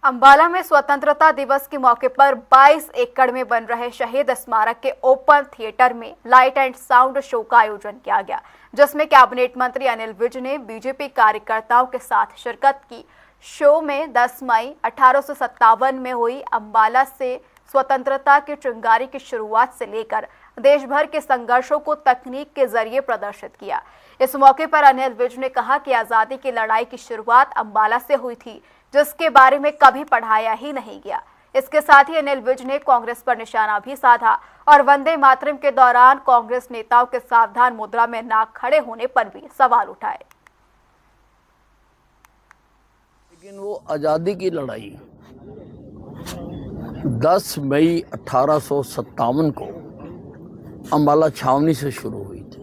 अंबाला में स्वतंत्रता दिवस के मौके पर 22 एकड़ में बन रहे शहीद स्मारक के ओपन थिएटर में लाइट एंड साउंड शो का आयोजन किया गया, जिसमें कैबिनेट मंत्री अनिल विज ने बीजेपी कार्यकर्ताओं के साथ शिरकत की। शो में 10 मई 1857 में हुई अंबाला से स्वतंत्रता की चिंगारी की शुरुआत से लेकर देश भर के संघर्षों को तकनीक के जरिए प्रदर्शित किया। इस मौके पर अनिल विज ने कहा कि आजादी की लड़ाई की शुरुआत अंबाला से हुई थी, जिसके बारे में कभी पढ़ाया ही नहीं गया। इसके साथ ही अनिल विज ने कांग्रेस पर निशाना भी साधा और वंदे मातरम के दौरान कांग्रेस नेताओं के सावधान मुद्रा में नाक खड़े होने पर भी सवाल उठाए। लेकिन वो आज़ादी की लड़ाई 10 मई 1857 को अंबाला छावनी से शुरू हुई थी।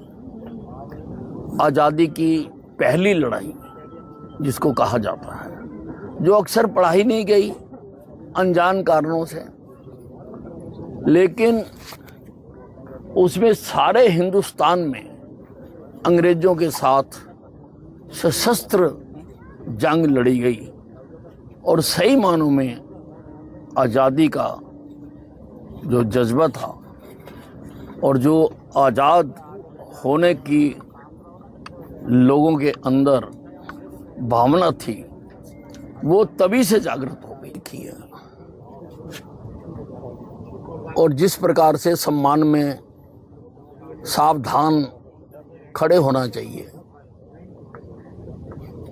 आज़ादी की पहली लड़ाई जिसको कहा जाता है, जो अक्सर पढ़ाई नहीं गई अनजान कारणों से, लेकिन उसमें सारे हिंदुस्तान में अंग्रेजों के साथ सशस्त्र जंग लड़ी गई और सही मानों में आज़ादी का जो जज्बा था और जो आज़ाद होने की लोगों के अंदर भावना थी, वो तभी से जागृत हो गई थी। और जिस प्रकार से सम्मान में सावधान खड़े होना चाहिए,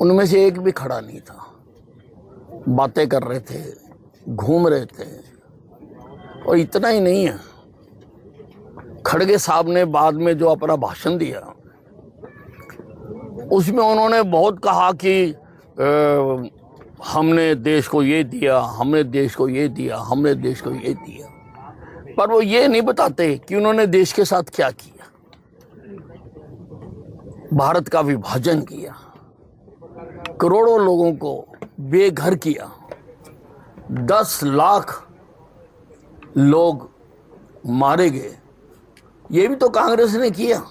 उनमें से एक भी खड़ा नहीं था। बातें कर रहे थे, घूम रहे थे। और इतना ही नहीं है, खड़गे साहब ने बाद में जो अपना भाषण दिया, उसमें उन्होंने बहुत कहा कि हमने देश को ये दिया, हमने देश को ये दिया, हमने देश को ये दिया, पर वो ये नहीं बताते कि उन्होंने देश के साथ क्या किया। भारत का विभाजन किया, करोड़ों लोगों को बेघर किया, 10 लाख लोग मारे गए। ये भी तो कांग्रेस ने किया।